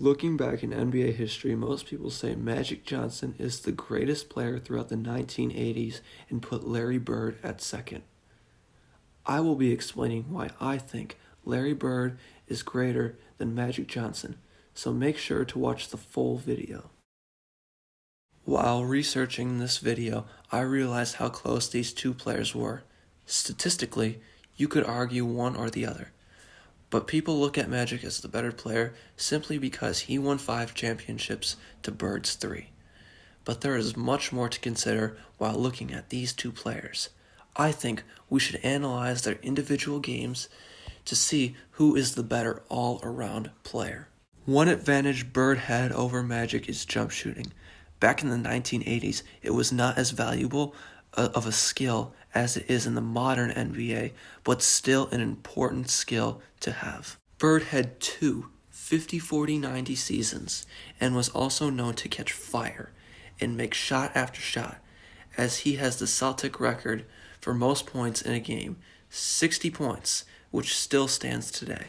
Looking back in NBA history, most people say Magic Johnson is the greatest player throughout the 1980s and put Larry Bird at second. I will be explaining why I think Larry Bird is greater than Magic Johnson, so make sure to watch the full video. While researching this video, I realized how close these two players were. Statistically, you could argue one or the other. But people look at Magic as the better player simply because he won 5 championships to Bird's 3. But there is much more to consider while looking at these two players. I think we should analyze their individual games to see who is the better all-around player. One advantage Bird had over Magic is jump shooting. Back in the 1980s, it was not as valuable of a skill as it is in the modern NBA, but still an important skill to have. Bird had 2 50-40-90 seasons and was also known to catch fire and make shot after shot, as he has the Celtic record for most points in a game, 60 points, which still stands today.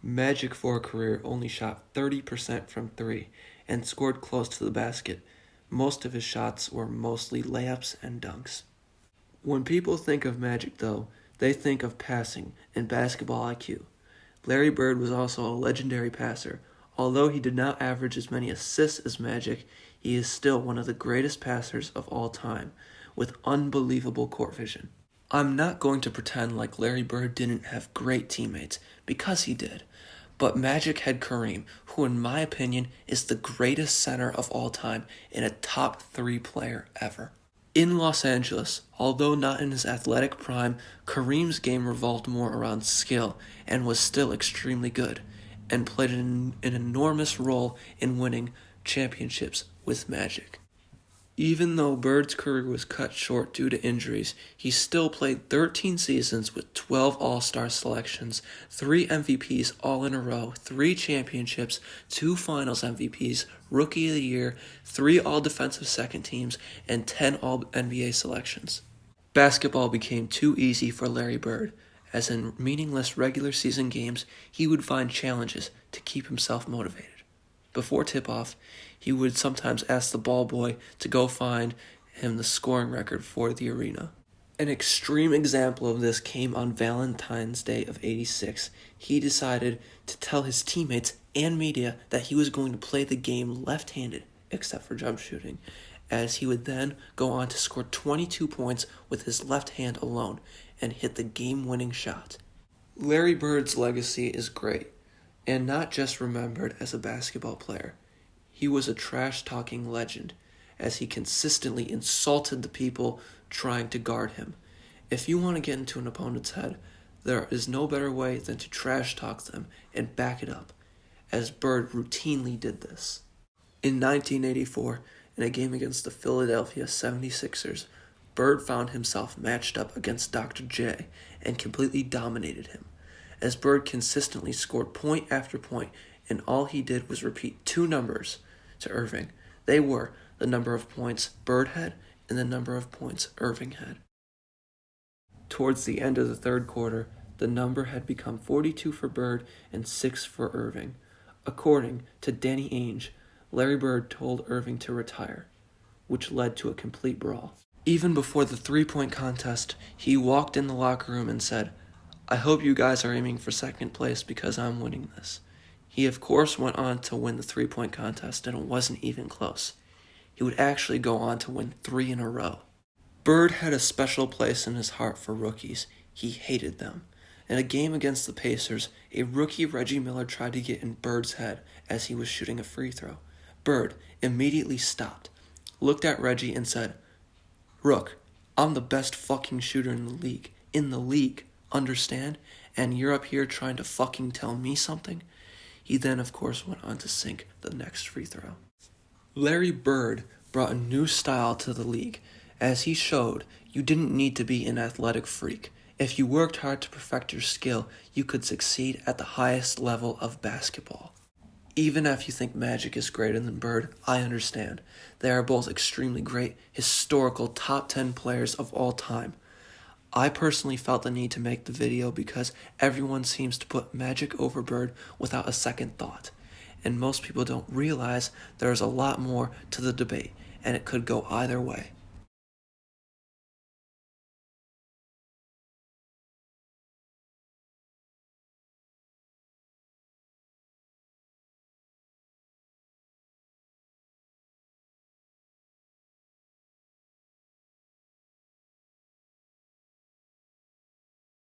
Magic for a career only shot 30% from 3 and scored close to the basket. Most of his shots were mostly layups and dunks. When people think of Magic, though, they think of passing and basketball IQ. Larry Bird was also a legendary passer. Although he did not average as many assists as Magic, he is still one of the greatest passers of all time, with unbelievable court vision. I'm not going to pretend like Larry Bird didn't have great teammates, because he did. But Magic had Kareem, who in my opinion is the greatest center of all time and a top 3 player ever. In Los Angeles, although not in his athletic prime, Kareem's game revolved more around skill and was still extremely good, and played an enormous role in winning championships with Magic. Even though Bird's career was cut short due to injuries, he still played 13 seasons with 12 All-Star selections, 3 MVPs all in a row, 3 championships, 2 Finals MVPs, Rookie of the Year, 3 All-Defensive Second Teams, and 10 All-NBA selections. Basketball became too easy for Larry Bird, as in meaningless regular season games, he would find challenges to keep himself motivated. Before tip-off, he would sometimes ask the ball boy to go find him the scoring record for the arena. An extreme example of this came on Valentine's Day of '86. He decided to tell his teammates and media that he was going to play the game left-handed, except for jump shooting, as he would then go on to score 22 points with his left hand alone and hit the game-winning shot. Larry Bird's legacy is great, and not just remembered as a basketball player. He was a trash-talking legend, as he consistently insulted the people trying to guard him. If you want to get into an opponent's head, there is no better way than to trash-talk them and back it up, as Bird routinely did this. In 1984, in a game against the Philadelphia 76ers, Bird found himself matched up against Dr. J and completely dominated him, as Bird consistently scored point after point, and all he did was repeat 2 numbers to Irving. They were the number of points Bird had and the number of points Irving had. Towards the end of the third quarter, the number had become 42 for Bird and 6 for Irving. According to Danny Ainge, Larry Bird told Irving to retire, which led to a complete brawl. Even before the 3-point contest, he walked in the locker room and said, "I hope you guys are aiming for second place because I'm winning this." He of course went on to win the 3-point contest, and it wasn't even close. He would actually go on to win 3 in a row. Bird had a special place in his heart for rookies. He hated them. In a game against the Pacers, a rookie Reggie Miller tried to get in Bird's head as he was shooting a free throw. Bird immediately stopped, looked at Reggie and said, "Rook, I'm the best fucking shooter in the league. Understand? And you're up here trying to fucking tell me something?" He then, of course, went on to sink the next free throw. Larry Bird brought a new style to the league, as he showed you didn't need to be an athletic freak. If you worked hard to perfect your skill, you could succeed at the highest level of basketball. Even if you think Magic is greater than Bird, I understand. They are both extremely great, historical top 10 players of all time. I personally felt the need to make the video because everyone seems to put Magic over Bird without a second thought. and most people don't realize there's a lot more to the debate, and it could go either way.